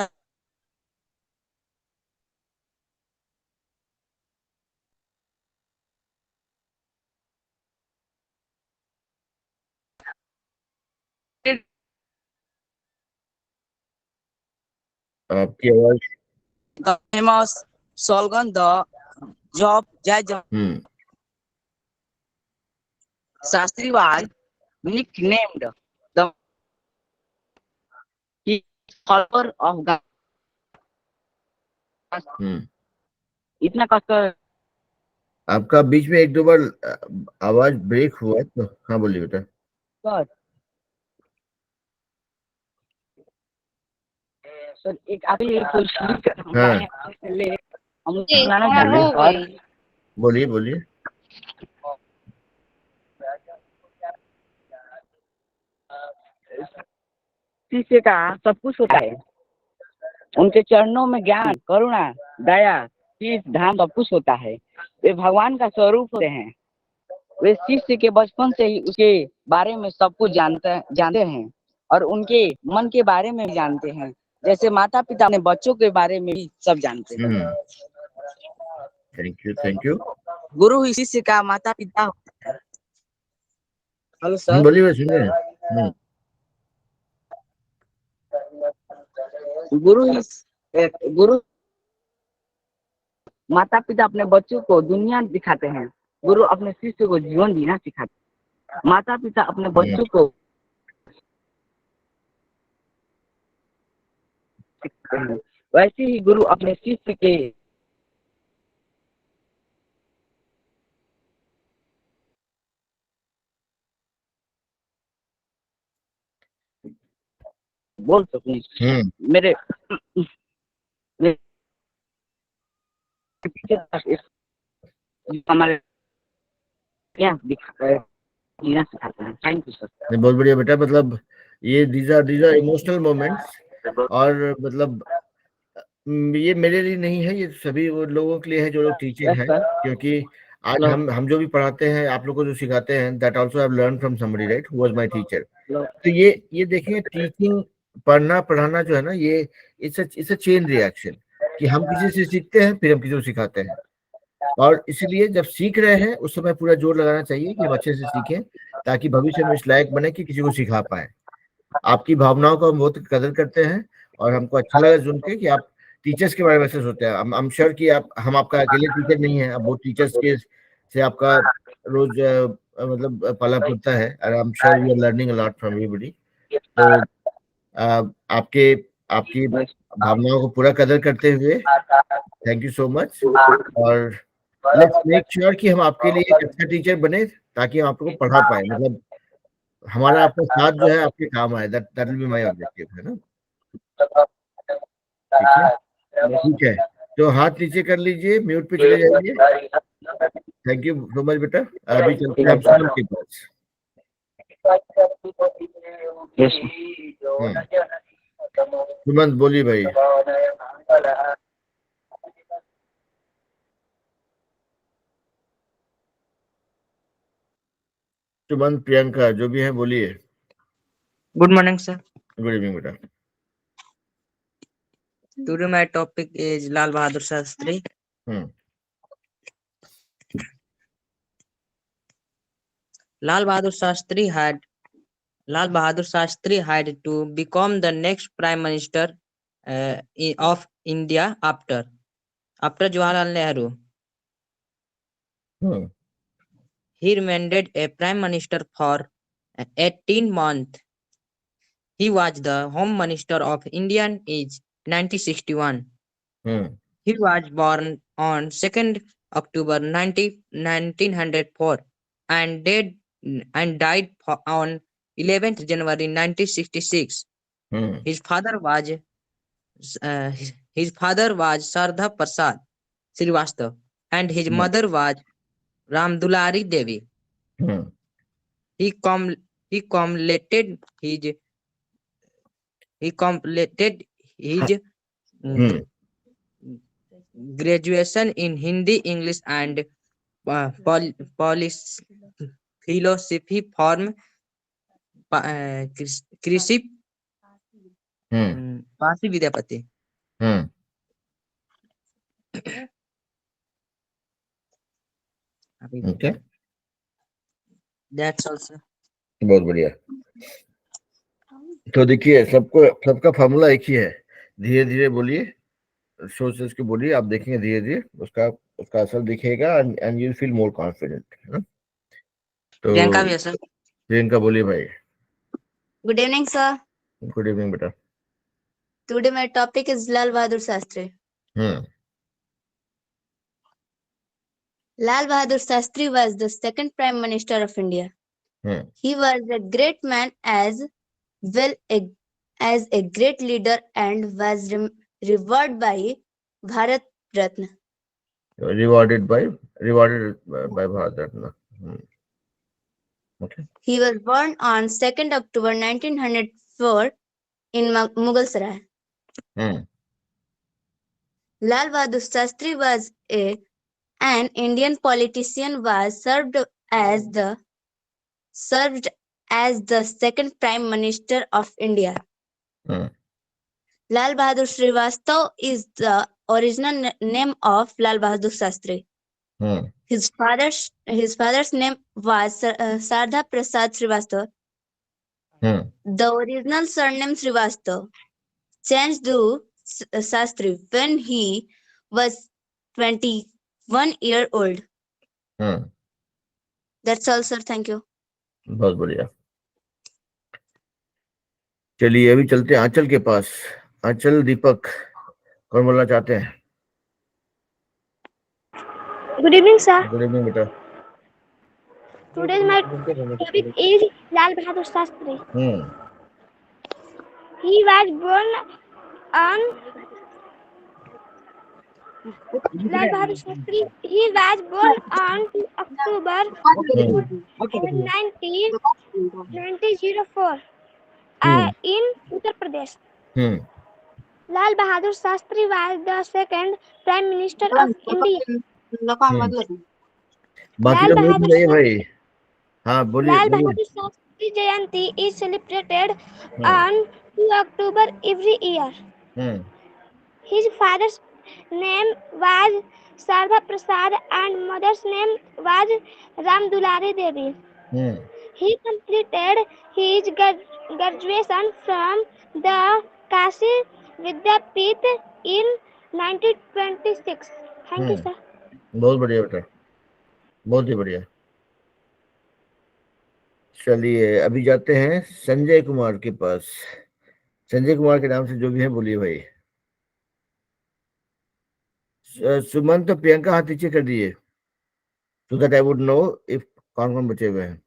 आपकी आवाज the famous slogan, the job Jai Jawan. Hmm. Shastri was nicknamed the he follower of Gandhi. Hmm. इतना कष्ट आपका बीच में एक दो बार आवाज break हुआ तो हाँ बोलिए बेटा। सर सर एक आप ये कुछ हाँ ले हम ये सुनाना कहाँ चाहते हो हैं सर गई? बोलिए बोलिए। शिष्य का सब कुछ होता है उनके चरणों में ज्ञान करुणा दया शीश धाम सब कुछ होता है वे भगवान का स्वरूप होते हैं वे शिष्य के बचपन से ही उसके बारे में सब कुछ जानते हैं और उनके मन के बारे में भी जानते हैं जैसे माता पिता अपने बच्चों के बारे में भी सब जानते हैं थैंक यू। गुरु ही शिष्य का माता पिता होता है। हेलो सर बोलिए सुन रहे हैं। गुरु माता पिता अपने बच्चों को दुनिया दिखाते हैं गुरु अपने शिष्य को जीवन जीना सिखाते हैं माता पिता अपने बच्चों को सिखाते हैं वैसे ही गुरु अपने शिष्य के बोल सकते मेरे पीछे हमारे यहाँ जीना सिखाते हैं थैंक यू सर बहुत बढ़िया बेटा। मतलब ये these are इमोशनल मोमेंट्स और मतलब ये मेरे लिए नहीं है, ये सभी वो लोगों के लिए है जो लोग टीचर हैं, क्योंकि आज हम जो भी पढ़ाते हैं आप लोगों को जो सिखाते हैं that also I have learn from somebody right who was my teacher. तो ये देखिए टीचिंग पढ़ना पढ़ाना जो है ना ये इट्स अ चेन रिएक्शन कि हम किसी से सीखते हैं फिर हम किसी को सिखाते हैं और इसीलिए जब सीख रहे हैं उस समय पूरा जोर लगाना चाहिए कि हम अच्छे से सीखें ताकि भविष्य में इस लायक बने कि किसी को सिखा पाए। आपकी भावनाओं को हम बहुत कदर करते हैं और हमको अच्छा लगा सुन के कि आप टीचर्स के बारे में ऐसे सोचते हैं। आई एम श्योर कि आप हम आपका अकेले टीचर नहीं है, अब बहुत टीचर्स के से आपका रोज मतलब पाला पड़ता है और I am sure you are learning a lot from everybody. तो आपके आपकी भावनाओं को पूरा कदर करते हुए थैंक यू सो मच और लेट्स मेक श्योर कि हम आपके लिए एक अच्छा टीचर बने ताकि हम आपको पढ़ा पाए। मतलब हमारा आपका साथ जो है आपके काम आए, that will be my objective, है ना? ठीक है तो हाथ नीचे कर लीजिए, म्यूट पे चले जाइए। थैंक यू सो मच बेटा। अभी चलते हैं हम सुमन के पास। सुमन बोलिए भाई। सुमन प्रियंका जो भी है बोलिए। Good morning, sir. Good evening बेटा। Today my topic is Lal Bahadur Shastri. Lal Bahadur Shastri had to become the next Prime Minister of India after Jawaharlal Nehru. He remained a Prime Minister for 18 months. He was the Home Minister of India in 1961. He was born on 2nd October 1904 and died on 11th January 1966. His father was Sardha Prasad Srivastava and his mother was Ramdulari Devi. He completed his graduation in Hindi, English, and philosophy from कृषि हम्म पासी विद्यापति। हम्म okay, that's all sir. बहुत बढ़िया। तो देखिए, सबका formula एक ही है। धीरे धीरे बोलिए, सोच सोच के बोलिए, आप देखेंगे धीरे धीरे उसका उसका असर दिखेगा, and you feel more confident, है ना। तो प्रियंका भी है सर। प्रियंका बोलिए भाई। Good evening, sir. Good evening बेटा। Today my topic is Lal Bahadur Shastri. Hmm Lal Bahadur Shastri was the second Prime Minister of India. Hmm He was a great man as well as a great leader and was revered by Bharat Ratna. Rewarded by Bharat Ratna. Okay. He was born on 2nd October 1904 in Mughal Sarai. Hmm Lal Bahadur Shastri was an Indian politician was served as the second Prime Minister of India. Hmm Lal Bahadur Srivastav is the original name of Lal Bahadur Shastri. Hmm His father's name was Sardha Prasad Srivastav. The original surname Srivastav changed to Shastri when he was 21 years old. Hmm That's all, sir. Thank you. बहुत बढ़िया। चलिए अभी चलते हैं आंचल के पास। आंचल, दीपक, कौन बोलना चाहते हैं? Good evening, sir. Good evening बेटा। Today's my topic is Lal Bahadur Shastri. He was born on Lal Bahadur Shastri. He was born on 2 October 1904 in Uttar Pradesh. Lal Bahadur Shastri was the second Prime Minister of India. बाकी Lal लोग नहीं Bahadur सुनाइए भाई। हाँ बोलिए Lal बोलिए। Bahadur Shastri Jayanti is celebrated on 2 October every year. His father's name was Sardha Prasad and mother's name was Ram Dulare Devi. He completed his graduation from the Kashi Vidyapith in 1926. Thank you, sir. बहुत बढ़िया बेटा, बहुत ही बढ़िया। चलिए अभी जाते हैं संजय कुमार के पास। संजय कुमार के नाम से जो भी है बोलिए भाई। सुमंत, प्रियंका हाथ नीचे कर दिए, so that I would know if कौन कौन बचे हुए हैं।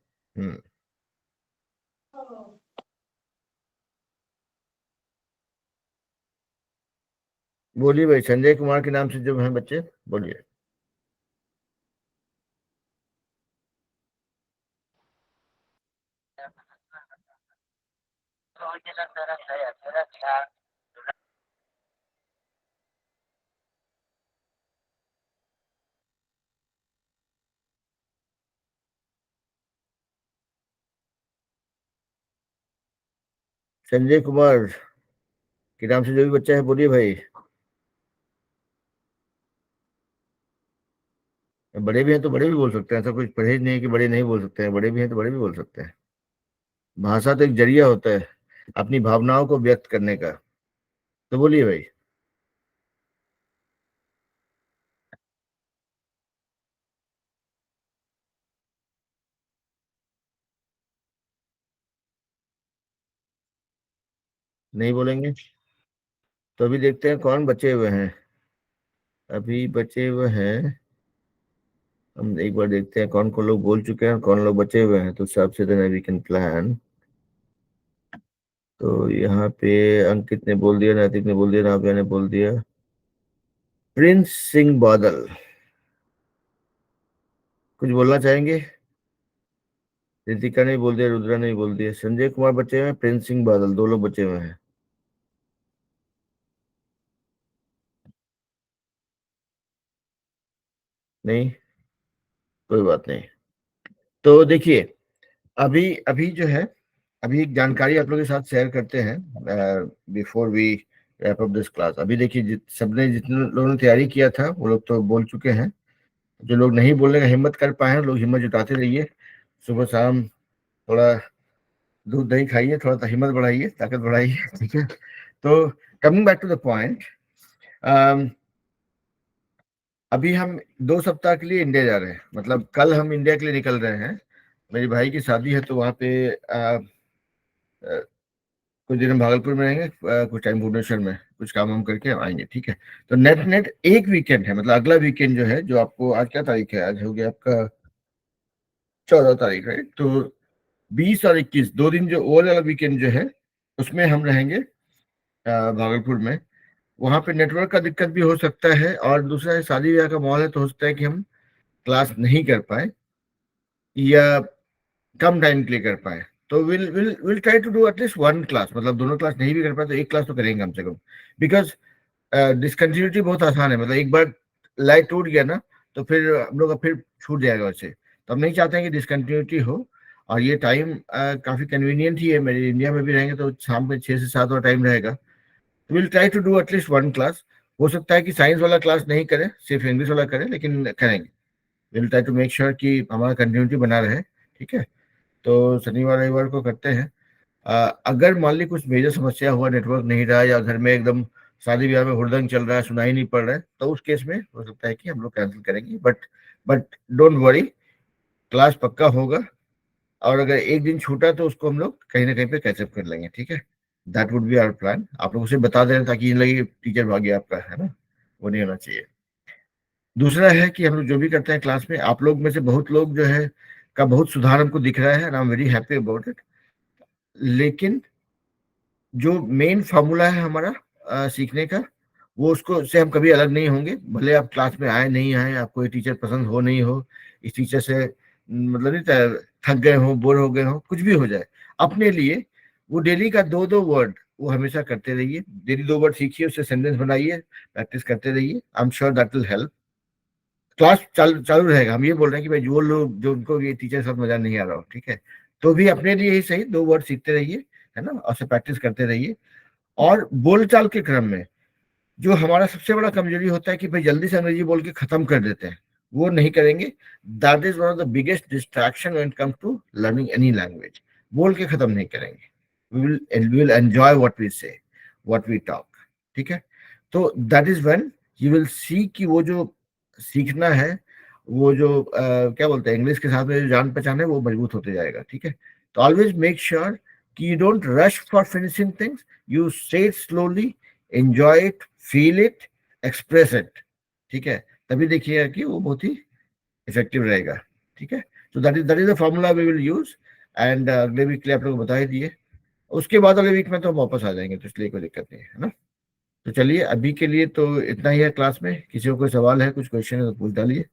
बोलिए भाई, संजय कुमार के नाम से जो हैं बच्चे, बोलिए। संजय कुमार के नाम से जो भी बच्चा है बोलिए भाई। बड़े भी हैं तो बड़े भी बोल सकते हैं, ऐसा कुछ परहेज नहीं है कि बड़े नहीं बोल सकते हैं। बड़े भी हैं तो बड़े भी बोल सकते हैं। भाषा तो एक जरिया होता है अपनी भावनाओं को व्यक्त करने का। तो बोलिए भाई। नहीं बोलेंगे तो अभी देखते हैं कौन बचे हुए हैं। अभी बचे हुए हैं, हम एक बार देखते हैं कौन कौन लोग बोल चुके हैं, कौन लोग बचे हुए हैं, तो उस हिसाब से देन वी कैन प्लान। तो यहाँ पे अंकित ने बोल दिया, नैतिक ने बोल दिया, नाव्या ने बोल दिया, प्रिंस सिंह बादल कुछ बोलना चाहेंगे? रितिका ने भी बोल दिया, रुद्रा ने भी बोल दिया। संजय कुमार बचे हुए हैं, प्रिंस सिंह बादल, दो लोग बचे हुए हैं। नहीं, कोई बात नहीं। तो देखिए अभी अभी जो है अभी एक जानकारी आप लोगों के साथ शेयर करते हैं before we wrap up this class. अभी देखिए, सबने जितने लोगों ने तैयारी किया था वो लोग तो बोल चुके हैं। जो लोग नहीं बोलने का हिम्मत कर पाए हैं, लोग हिम्मत जुटाते रहिए। सुबह शाम थोड़ा दूध दही खाइए, थोड़ा सा हिम्मत बढ़ाइए, ताकत बढ़ाइए। ठीक है, तो coming back to the point, अभी हम 2 सप्ताह के लिए इंडिया जा रहे हैं। मतलब कल हम इंडिया के लिए निकल रहे हैं। मेरी भाई की शादी है, तो वहाँ पे कुछ दिन हम भागलपुर में रहेंगे, कुछ टाइम भुवनेश्वर में कुछ काम वाम करके आएंगे। ठीक है, तो नेट नेट एक वीकेंड है, मतलब अगला वीकेंड जो है, जो आपको आज क्या तारीख है, आज हो गया आपका 14 तारीख है, तो 20 और 21 2 दिन जो ओवरऑल वाला वीकेंड जो है, उसमें हम रहेंगे भागलपुर में। वहाँ पे नेटवर्क का दिक्कत भी हो सकता है, और दूसरा है शादी ब्याह का माहौल है, तो हो सकता है कि हम क्लास नहीं कर पाए या कम टाइम के लिए कर पाए। तो will try to do at least 1 class, मतलब दोनों क्लास नहीं भी कर पाए तो एक क्लास तो करेंगे कम से कम। बिकॉज डिसकंटिन्यूटी बहुत आसान है, मतलब एक बार लाइट टूट गया ना, तो फिर हम लोग का फिर छूट जाएगा वैसे। तो हम नहीं चाहते हैं कि डिसकंटिन्यूटी हो। और ये टाइम काफ़ी कन्वीनियंट ही है, मेरे इंडिया में भी रहेंगे तो शाम में 6 से 7 और टाइम रहेगा। Will try to do at least 1 class. हो सकता है कि साइंस वाला क्लास नहीं करें, सिर्फ इंग्लिश वाला करें, लेकिन करेंगे। Will try to make sure कि हमारा कंटिन्यूटी बना रहे। ठीक है, तो शनिवार रविवार को करते हैं। अगर मान ली कुछ मेजर समस्या हुआ, नेटवर्क नहीं रहा, या घर में एकदम शादी ब्याह में हुड़दंग चल रहा है, सुनाई नहीं पड़ रहा है, तो उस केस में हो सकता है कि हम लोग कैंसिल करेंगे। बट डोंट वरी, क्लास पक्का होगा। और अगर एक दिन छूटा तो उसको हम लोग कहीं ना कहीं पे कैचअप कर लेंगे। ठीक है, that would be our plan. आप लोगों से बता दें ताकि ये लगे टीचर भाग गया आपका, है ना, वो नहीं होना चाहिए। दूसरा है कि हम लोग जो भी करते हैं क्लास में, आप लोग में से बहुत लोग जो है का बहुत सुधार हमको दिख रहा है, and I am very happy about it. लेकिन जो मेन फार्मूला है हमारा सीखने का, वो उसको से हम कभी अलग नहीं होंगे। भले आप क्लास में आए नहीं आए, आपको ये टीचर पसंद हो नहीं हो, इस टीचर से मतलब नहीं थक गए हो, बोर हो गए हो, कुछ भी हो जाए, अपने लिए वो डेली का 2-2 वर्ड वो हमेशा करते रहिए। डेली 2 वर्ड सीखिए, उससे सेंटेंस बनाइए, प्रैक्टिस करते रहिए। आई am sure that will help. Class चालू चालू रहेगा। हम ये बोल रहे हैं कि भाई जो लोग, जो उनको ये टीचर के साथ मजा नहीं आ रहा हो, ठीक है, तो भी अपने लिए ही सही 2 वर्ड सीखते रहिए, है ना, और से प्रैक्टिस करते रहिए। और बोलचाल के क्रम में जो हमारा सबसे बड़ा कमजोरी होता है कि भाई जल्दी से अंग्रेजी बोल के खत्म कर देते हैं, वो नहीं करेंगे। That is one of the biggest distraction when it comes to learning any language. बोल के खत्म नहीं करेंगे। We will enjoy what we say, what we talk. ठीक है, तो that is when you will see कि वो जो सीखना है, वो जो क्या बोलते हैं, इंग्लिश के साथ में जो जान पहचान है, वो मजबूत होते जाएगा। ठीक है, तो ऑलवेज मेक श्योर कि you don't rush for finishing things, you say it slowly, enjoy it, feel it, express it. ठीक है, तभी देखिएगा कि वो बहुत ही इफेक्टिव रहेगा। ठीक है, तो that is the formula we will use. And अगले वीक के लिए आप लोग बता ही दिए, उसके बाद अगले वीक में तो हम वापस आ जाएंगे, तो इसलिए कोई दिक्कत नहीं है ना। तो चलिए, अभी के लिए तो इतना ही है क्लास में। किसी को कोई सवाल है, कुछ क्वेश्चन है तो पूछ डालिए।